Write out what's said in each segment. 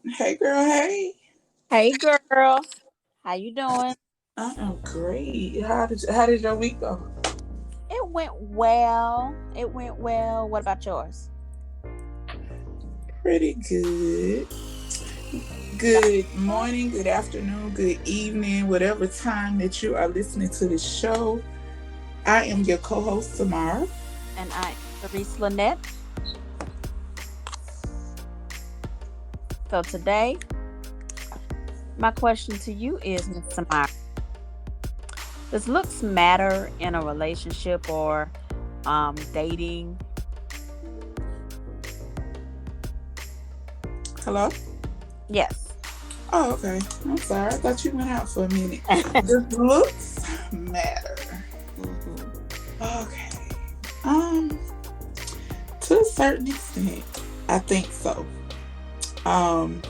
Hey girl, hey. Hey girl, how you doing? I am great. How did your week go? It went well. It went well. What about yours? Pretty good. Good morning, good afternoon, good evening, whatever time that you are listening to the show. I am your co-host Samara. And I am Therese Lynette. So today, my question to you is, Miss Samara, does looks matter in a relationship or dating? Hello? Yes. Oh, okay. I'm sorry. I thought you went out for a minute. Does looks matter? hmm Okay. Um, to a certain extent, I think so. Um,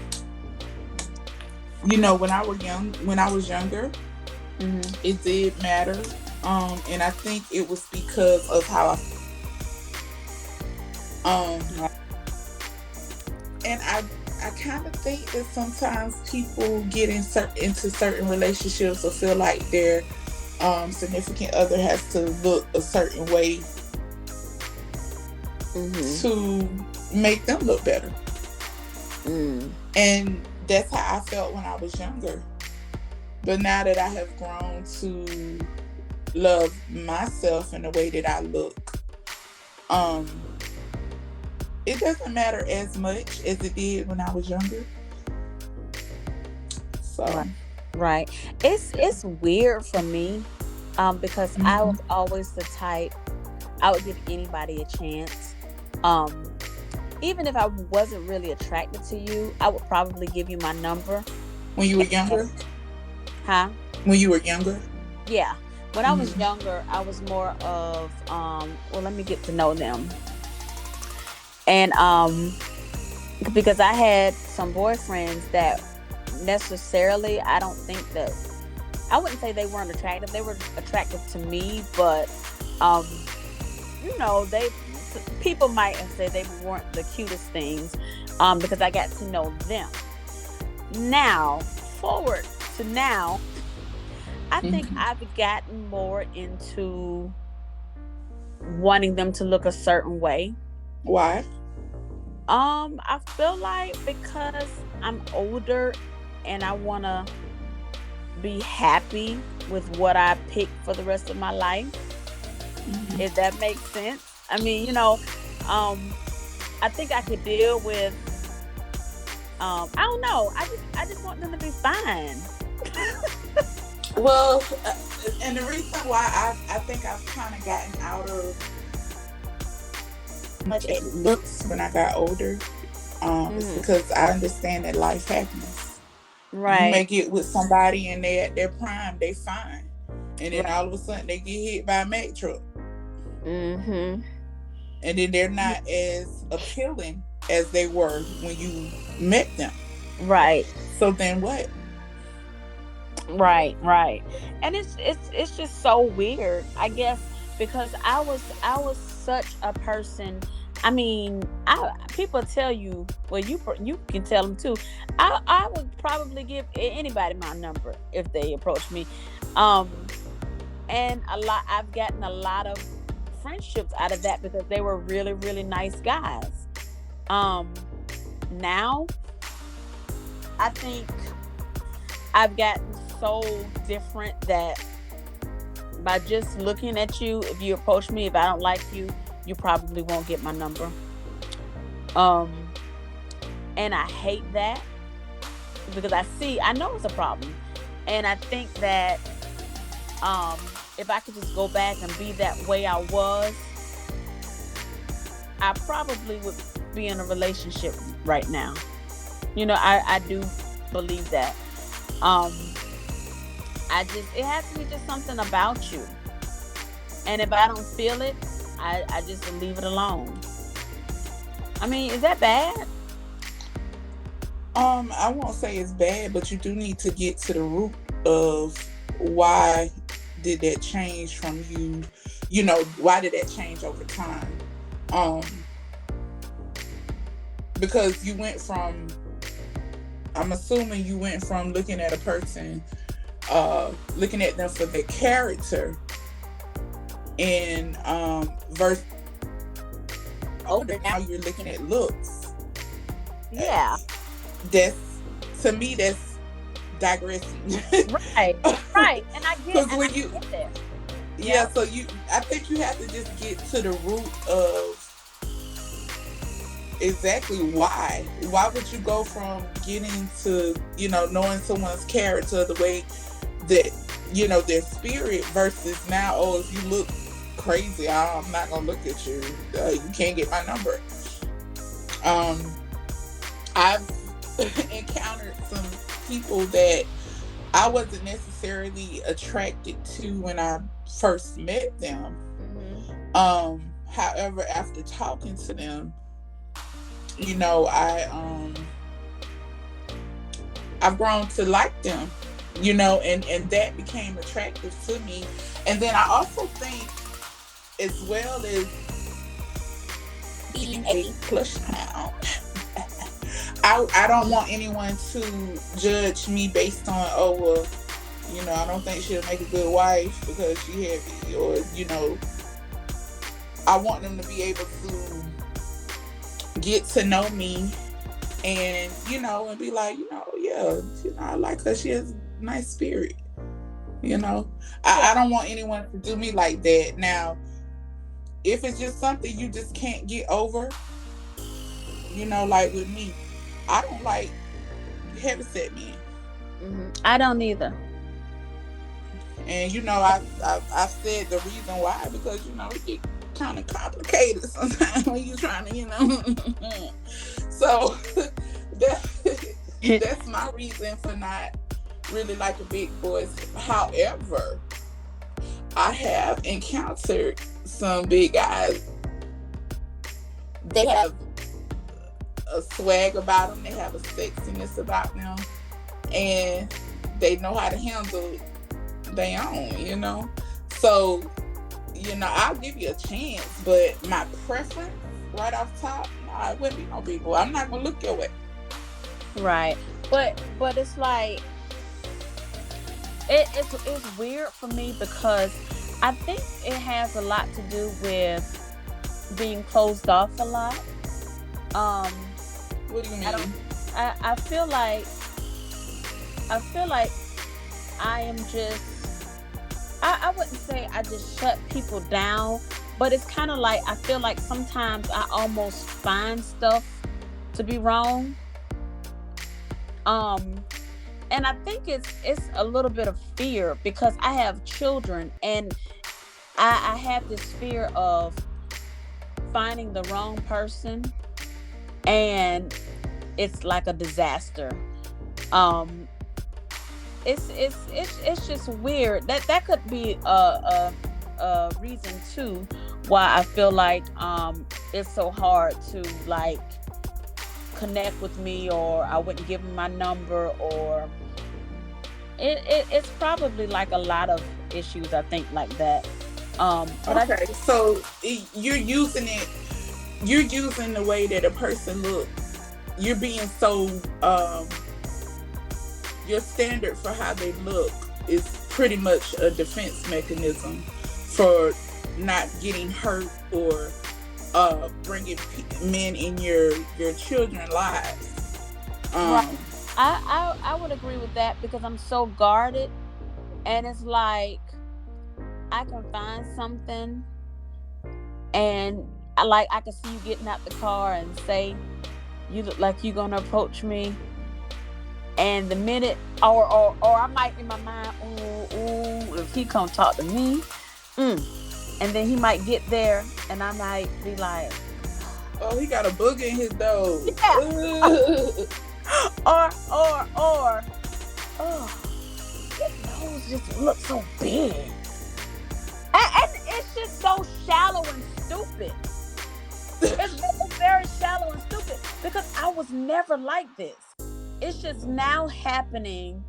when I was younger, hmm it did matter. And I think it was because of how Right. and I kind of think that sometimes people get into certain relationships or feel like their significant other has to look a certain way hmm to make them look better. Mm. And that's how I felt when I was younger. But now that I have grown to love myself in the way that I look, um, it doesn't matter as much as it did when I was younger. So, Right. Right. It's weird for me, because I mhm. was always the type I would give anybody a chance. Um, Even if I wasn't really attracted to you, I would probably give you my number. When you were And, younger, huh? when you were younger, Yeah. When I was hmm younger, I was more of well, let me get to know them. And because I had some boyfriends that necessarily I don't think that I wouldn't say they weren't attractive. They were attractive to me, but um they people might have said they weren't the cutest things because I got to know them. Now, forward to now, I think hmm I've gotten more into wanting them to look a certain way. why? I feel like because I'm older and I want to be happy with what I pick for the rest of my life, if hmm that makes sense. I mean, um I think I could deal with I don't know. I just want them to be fine. Well, and the reason why I think I've kind of gotten out of much at looks when I got older, is Mhm. because I understand that life happens. You Right. may get with somebody and they at their prime, they fine, and then Right. all of a sudden they get hit by a Mack truck, Mhm. and then they're not as appealing as they were when you met them. Right. So then what? Right, right. And it's just so weird. I guess because I was such a person. I mean, I people tell you, well you can tell them too. I would probably give anybody my number if they approach me. Um and I've gotten a lot of friendships out of that because they were really really nice guys. Um Now I think I've gotten so different that by just looking at you, if you approach me, if I don't like you, you probably won't get my number. Um, and I hate that because I know it's a problem. And I think that if I could just go back and be that way I was, I probably would be in a relationship right now. I do believe that. Um, it has to be just something about you. And if I don't feel it, I just leave it alone. I mean, is that bad? I won't say it's bad, but you do need to get to the root of why did that change from you. Why did that change over time? Um, because you went from I'm assuming you went from looking at a person, looking at them for their character, and versus older, now you're looking at looks. Yeah. That's, to me, that's digressing. Right. Right. And I Because get when you, there. yeah, Yep. so I think you have to just get to the root of exactly why. Why would you go from getting to, knowing someone's character, the way that, their spirit, versus now, oh, if you look crazy, I'm not gonna look at you. You can't get my number. Um, I've encountered some people that I wasn't necessarily attracted to when I first met them. However, after talking to them, I've grown to like them, and that became attractive to me. And then I also think, as well as being a plush now, I don't want anyone to judge me based on, oh, well, I don't think she'll make a good wife because she heavy, or, I want them to be able to get to know me, and, and be like, yeah, I like her. She has a nice spirit. I don't want anyone to do me like that. Now, if it's just something you just can't get over, like with me, I don't like heavyset men. I don't either. And I've said the reason why, because it get kind of complicated sometimes when you're trying to, so that's my reason for not really liking big boys. However, I have encountered some big guys. They have a swag about them. They have a sexiness about them, and they know how to handle their own. So, I'll give you a chance, but my preference right off top, nah, it wouldn't be no big boy. I'm not gonna look your way. Right. But it's like it's weird for me, because I think it has a lot to do with being closed off a lot. What do you mean? I feel like I am just, I wouldn't say I just shut people down, but it's kind of like I feel like sometimes I almost find stuff to be wrong. And I think it's a little bit of fear, because I have children, and I have this fear of finding the wrong person, and it's like a disaster. It's just weird. That could be a reason too why I feel like it's so hard to like connect with me, or I wouldn't give them my number, or it's probably like a lot of issues, I think, like that. But okay, so you're using the way that a person looks. You're being so your standard for how they look is pretty much a defense mechanism for not getting hurt, or bringing men in your children's lives. right. I would agree with that, because I'm so guarded, and it's like I can find something, and I can see you getting out the car and say, you look like you gonna approach me, and the minute, or I might in my mind, ooh, if he come talk to me, and then he might get there, and I might be like, oh, he got a booger in his nose. Yeah. or oh, his nose just looks so big, and it's just so shallow and stupid. It's very shallow and stupid, because I was never like this. It's just now happening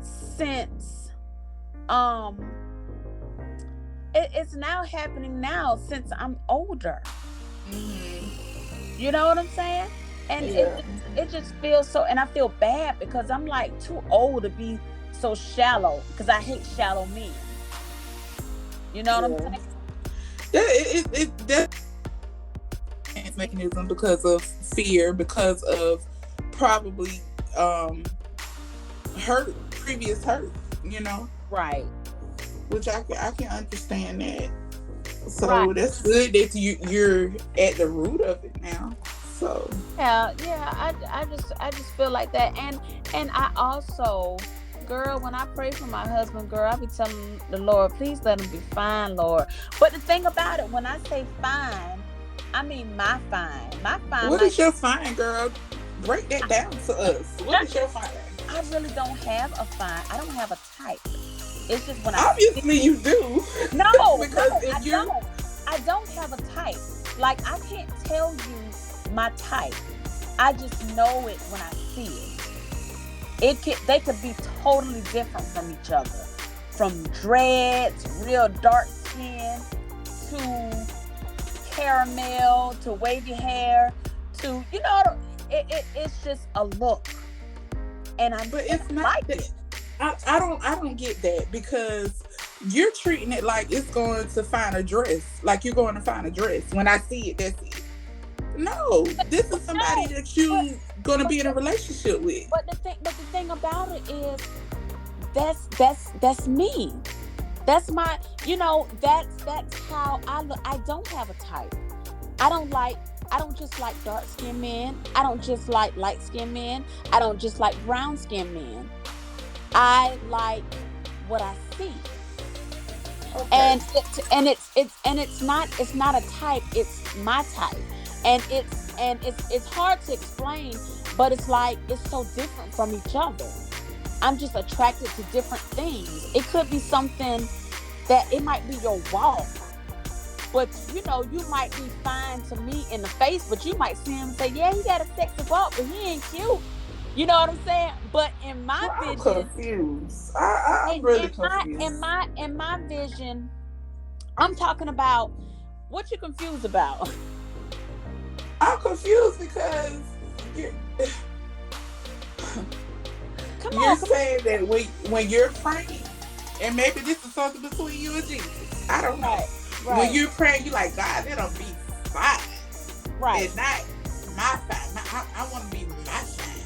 since it's now happening now since I'm older. Mm-hmm. You know what I'm saying? And Yeah. it just feels so, and I feel bad because I'm like too old to be so shallow because I hate shallow men. You know what I'm Yeah. saying? That's a mechanism because of fear, because of probably um hurt, previous hurt, you know, Right. which I can understand that. Right. So that's good that you're at the root of it now. So Yeah, yeah. I just feel like that. And I also, girl, when I pray for my husband, girl, I be telling the Lord, please let him be fine, Lord. But the thing about it, when I say fine, I mean my fine. My fine what might is your fine, girl? Break that down to us. What is your fine? I really don't have a fine. I don't have a type. It's just when I see. Obviously you do. No, Because no, I if you're don't. I don't have a type. Like I can't tell you my type. I just know it when I see it. They could be totally different from each other. From dreads, real dark skin, to caramel, to wavy hair, to it's just a look. And but and it's I not like that. it. I don't get that because you're treating it like it's going to find a dress. Like you're going to find a dress. When I see it, that's it. No, this is somebody No, that but you gonna but be in a relationship with. the thing about it is that's me. That's my, that's how I look. I don't have a type. I don't like, I don't just like dark skinned men. I don't just like light skinned men. I don't just like brown skinned men. I like what I see. Okay. And it's not a type, it's my type. And it's hard to explain, but it's like it's so different from each other. I'm just attracted to different things. It could be something that it might be your walk, but you might be fine to me in the face, but you might see him and say, "Yeah, he got a sexy walk, but he ain't cute." You know what I'm saying? But in my Well, I'm vision, confused. in, I'm really in my in confused. my in my vision, I'm talking about what you confused about. I'm confused because you're, Come you're on, come saying that when you're praying, and maybe this is something between you and Jesus. I don't on. know. Right, When right, you're praying, you're like, God, let them be fine, right. and not my fine. I want to be my fine.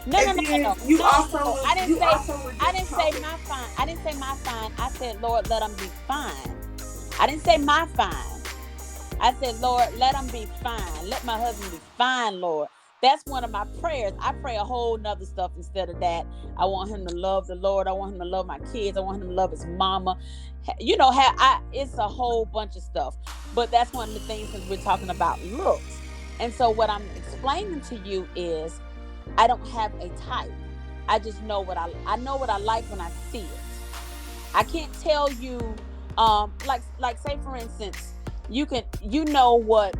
No, no, And no, no, then no, no, no. you also were I just didn't say talking. my fine. I didn't say my fine. I said, Lord, let them be fine. I didn't say my fine. I said, Lord, let them be fine. Let my husband be fine, Lord. That's one of my prayers. I pray a whole nother stuff instead of that. I want him to love the Lord. I want him to love my kids. I want him to love his mama. It's a whole bunch of stuff. But that's one of the things, since we're talking about looks. And so what I'm explaining to you is I don't have a type. I just know I know what I like when I see it. I can't tell you, like say for instance, you know what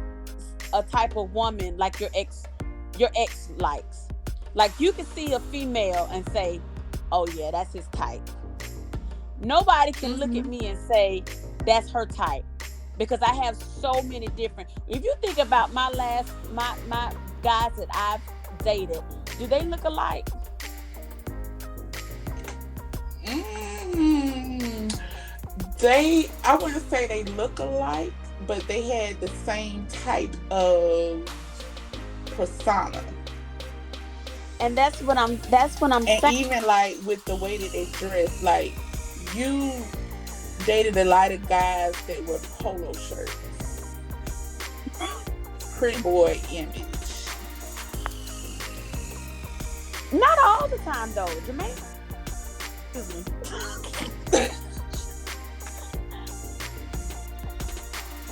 a type of woman like your ex likes. Like you can see a female and say, "Oh yeah, that's his type." Nobody can look at Hmm. me and say that's her type because I have so many different. If you think about my guys that I've dated, do they look alike? Mm, I wouldn't say they look alike, but they had the same type of persona. And that's what I'm And saying. even like with the way that they dress, like you dated a lot of guys that were polo shirts, pretty boy image. Not all the time though, Jermaine. Excuse me.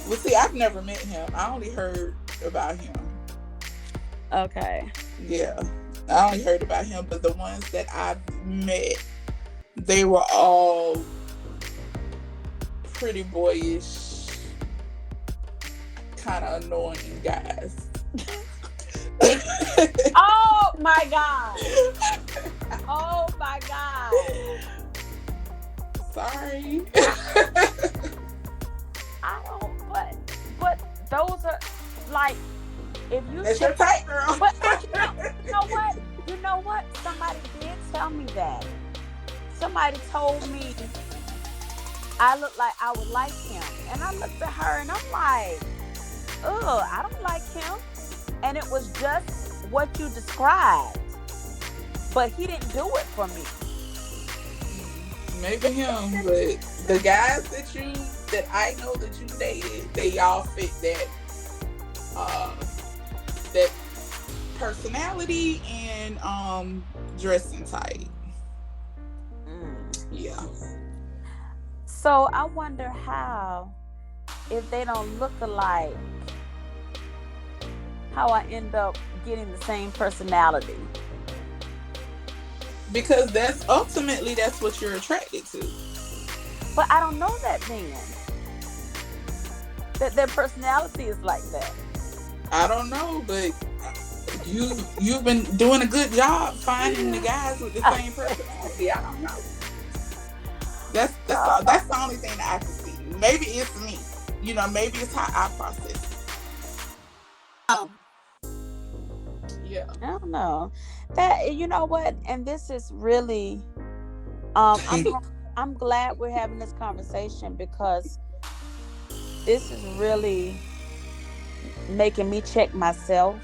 Well, see, I've never met him. I only heard about him. Okay. Yeah, I only heard about him, but the ones that I've met, they were all pretty boyish, kind of annoying guys. Oh my God. Oh my God. Sorry. I don't. But those are like if you That's check, your type, girl. but you know what? Somebody did tell me that. Somebody told me I look like I would like him, and I looked at her and I'm like, ugh, I don't like him. And it was just what you described, but he didn't do it for me. Maybe him, but the guys that I know that you dated, they all fit that personality and dressing type. Mm. Yeah. So I wonder how, if they don't look alike, how I end up getting the same personality. Because that's what you're attracted to. But I don't know that then. That their personality is like that. I don't know, but you've been doing a good job finding the guys with the same personality. I don't know. That's the only thing that I can see. Maybe it's me. Maybe it's how I process it. Yeah. I don't know. That, you know what? And this is really I'm glad we're having this conversation, because this is really making me check myself.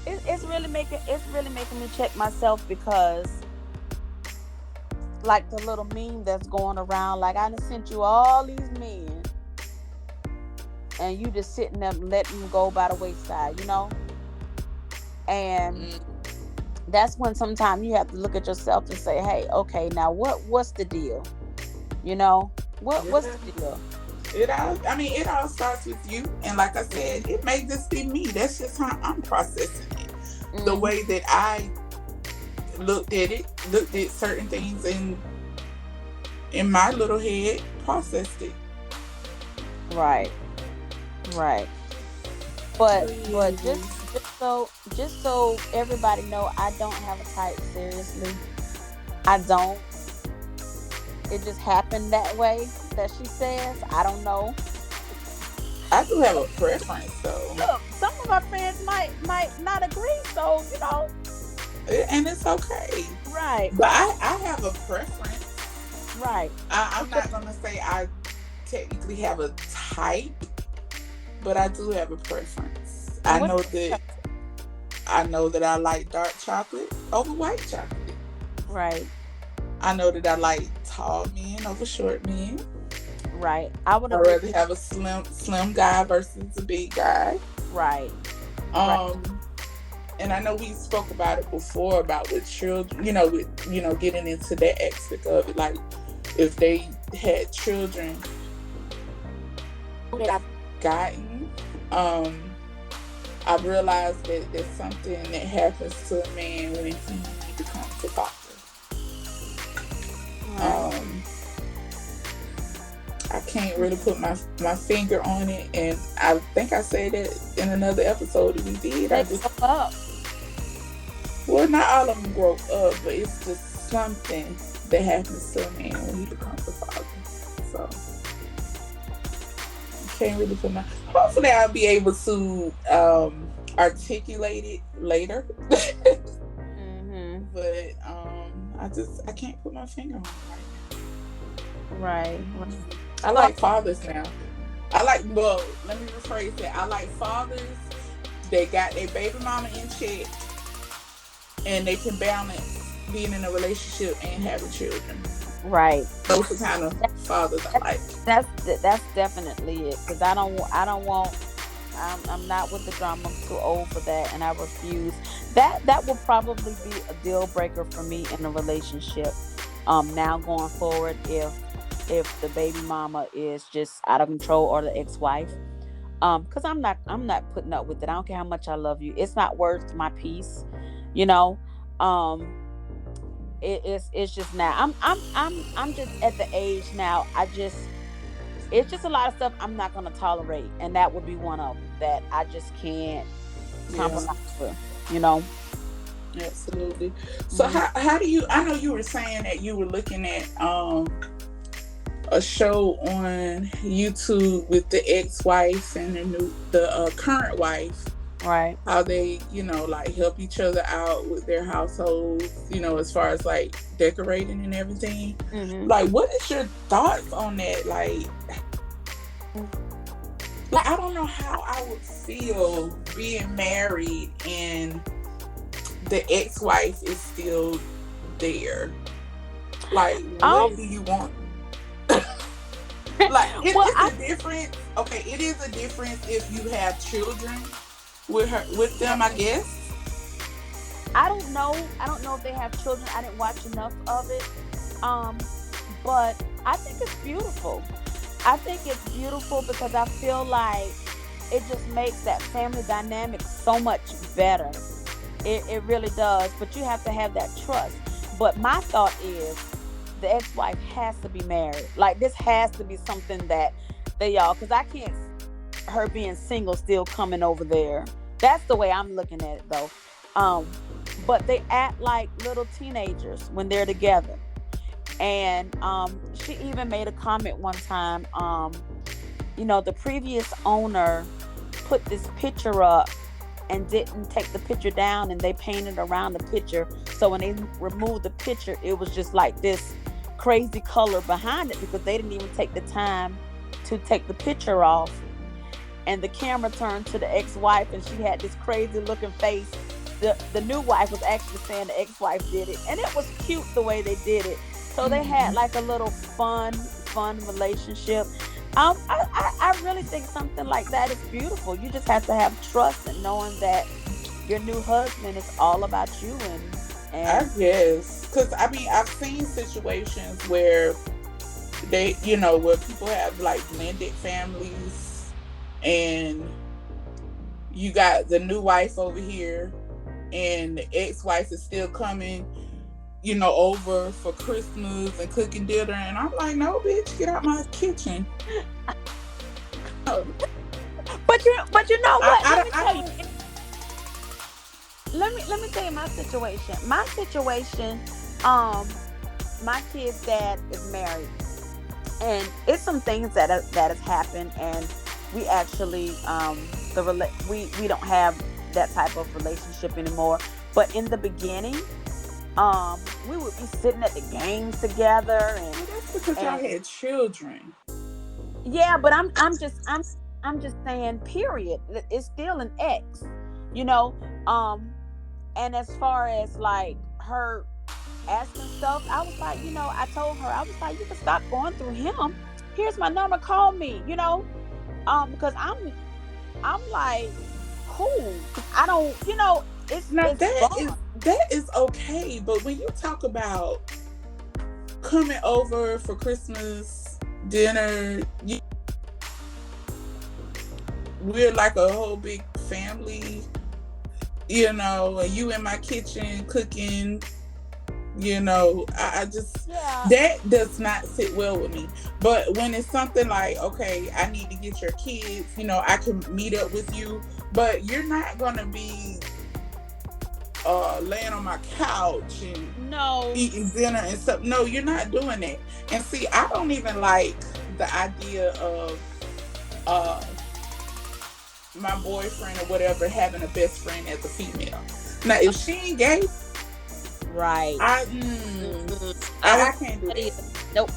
It's really making me check myself, because like the little meme that's going around, like, I done sent you all these men and you just sitting there letting them go by the wayside, and that's when sometimes you have to look at yourself and say, hey, okay, now what's the deal? What's the deal? It all starts with you, and like I said, it may just be me. That's just how I'm processing it. Mm-hmm. The way that I looked at certain things in my little head, processed it. Right. But just so everybody know, I don't have a type, seriously. I don't. It just happened that way, that she says. I don't know. I do have a preference, though. Look, some of my friends might not agree, so and it's okay. Right. But I have a preference. Right. I'm not gonna say I technically have a type, but I do have a preference. I know that I like dark chocolate over white chocolate. Right. I know that I like tall men over short men. Right. I'd rather have a slim guy versus a big guy. Right. And I know we spoke about it before, about with children, getting into that aspect of it. Like, if they had children that I've gotten, I've realized that there's something that happens to a man when he becomes a father. I can't really put my finger on it, and I think I said that in another episode that we did. They grow up. Well, not all of them grow up, but it's just something that happens to a man when he becomes a father. So I can't really put my. Hopefully, I'll be able to articulate it later. Mm-hmm. But I can't put my finger on it right now. Right. I like fathers now. Let me rephrase that. I like fathers that got their baby mama in check, and they can balance being in a relationship and having children. Right. Those are the kind of fathers I like. That's definitely it. Because I'm not with the drama. I'm too old for that, and I refuse. That will probably be a deal breaker for me in a relationship. Now going forward, if the baby mama is just out of control, or the ex-wife, because I'm not putting up with it. I don't care how much I love you. It's not worth my peace. It's just now. I'm just at the age now. It's just a lot of stuff I'm not gonna tolerate, and that would be one of them that I just can't compromise with. Absolutely. So how do you? I know you were saying that you were looking at a show on YouTube with the ex-wife and the current wife, Right. how they, like help each other out with their households, as far as like decorating and everything. Mm-hmm. Like, what is your thoughts on that? Like I don't know how I would feel being married and the ex-wife is still there. Like, what do you want? Like, it's a difference. Okay, it is a difference if you have children with them, I guess. I don't know. I don't know if they have children. I didn't watch enough of it. Um, but I think it's beautiful. I think it's beautiful because I feel like it just makes that family dynamic so much better. It really does. But you have to have that trust. But my thought is the ex-wife has to be married. Like, this has to be something that they all, because I can't her being single still coming over there. That's the way I'm looking at it though. Um, but they act like little teenagers when they're together. And she even made a comment one time. The previous owner put this picture up and didn't take the picture down, and they painted around the picture. So when they removed the picture, it was just like this crazy color behind it because they didn't even take the time to take the picture off. And the camera turned to the ex-wife, and she had this crazy looking face. The new wife was actually saying the ex-wife did it, and it was cute the way they did it. So they had like a little fun relationship. I really think something like that is beautiful. You just have to have trust and knowing that your new husband is all about you. I guess, because I mean, I've seen situations where where people have like blended families, and you got the new wife over here, and the ex-wife is still coming, over for Christmas and cooking dinner, and I'm like, no, bitch, get out my kitchen. But you know what? Let me tell you my situation. My situation, my kid's dad is married, and it's some things that has happened, and we actually we don't have that type of relationship anymore. But in the beginning, we would be sitting at the games together, and that's because y'all had children. Yeah, but I'm just saying, period. It's still an ex, and as far as like her asking stuff, I was like, I told her, I was like, you can stop going through him. Here's my number, call me, because I'm like, cool. I don't, it's now it's that is okay, but when you talk about coming over for Christmas dinner, we're like a whole big family, and you in my kitchen cooking, I just, that does not sit well with me. But when it's something like, okay, I need to get your kids, I can meet up with you, but you're not gonna be laying on my couch and eating dinner and stuff. No, you're not doing that. And see, I don't even like the idea of my boyfriend or whatever having a best friend as a female. Now, if she ain't gay, right, I can't do that. Nope,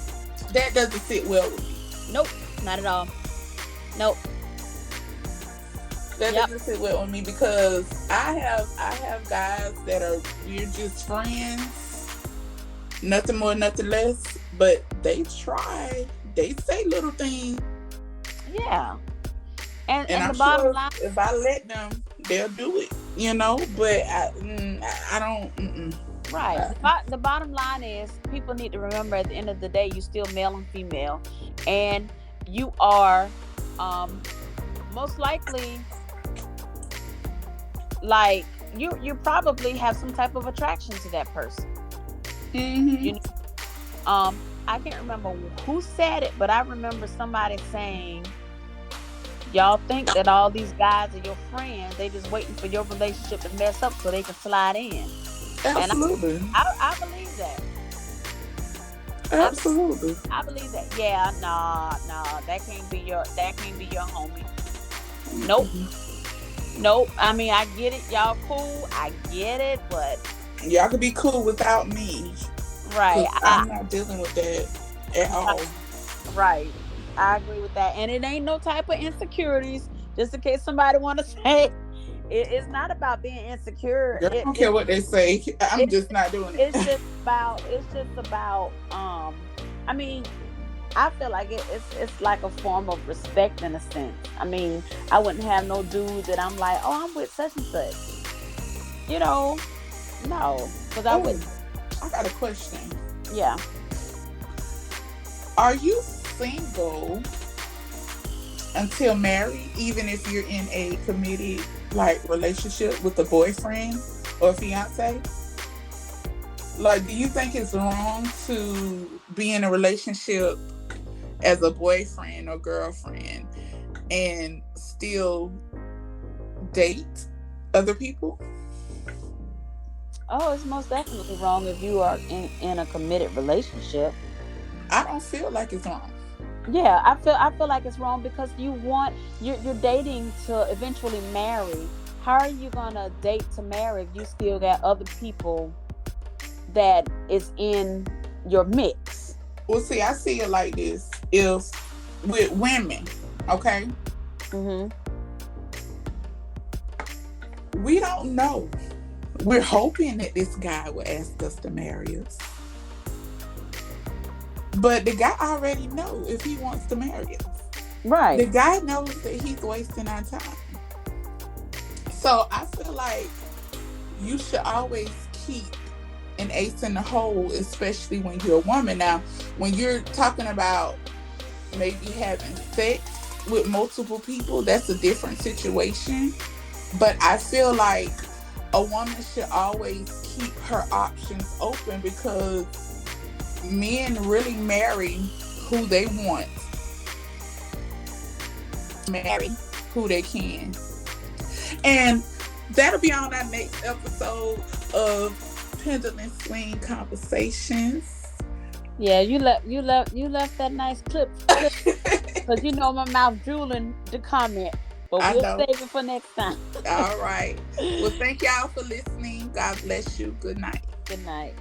that doesn't sit well with me. Nope, not at all. Nope. That doesn't sit well with me, because I have guys that we're just friends, nothing more, nothing less, but they try, they say little things. Yeah. And I'm the bottom sure line, if I let them, they'll do it, but I don't. Right. The bottom line is, people need to remember, at the end of the day, you're still male and female, and you are most likely, like, you probably have some type of attraction to that person. Mm-hmm. I can't remember who said it, but I remember somebody saying, y'all think that all these guys are your friends, they just waiting for your relationship to mess up so they can slide in. Absolutely. And I believe that. I Absolutely. I believe that. Yeah, nah, that can't be your homie. Nope, Mm-mm. nope. I mean, I get it, y'all cool. I get it, but Y'all could be cool without me, right, because I'm not dealing with that at all. right. I agree with that. And it ain't no type of insecurities. Just in case somebody want to say it's not about being insecure. Girl, I don't care what they say. I'm It's just not doing it's it. just about I mean, I feel like it's like a form of respect in a sense. I mean, I wouldn't have no dude that I'm like, oh, I'm with such and such. You know, no, because I Oh, wouldn't. I got a question. Yeah. Are you single until married, even if you're in a committed like relationship with a boyfriend or fiance? Like, do you think it's wrong to be in a relationship as a boyfriend or girlfriend and still date other people? Oh, it's most definitely wrong if you are in a committed relationship. I don't feel like it's wrong. Yeah, I feel like it's wrong because you're dating to eventually marry. How are you gonna date to marry if you still got other people that is in your mix? Well, see, I see it like this. If with women, okay, Mm-hmm. we don't know. We're hoping that this guy will ask us to marry us. But the guy already knows if he wants to marry us. The Right. guy knows that he's wasting our time. So I feel like you should always keep an ace in the hole, especially when you're a woman. Now, when you're talking about maybe having sex with multiple people, that's a different situation. But I feel like a woman should always keep her options open because men really marry who they want, marry who they can. And that'll be on our next episode of Pendulum Swing Conversations. Yeah, you left that nice clip because you know my mouth drooling to comment, but I we'll know. save it for next time. All right. Well, thank y'all for listening. God bless you. Good night. Good night.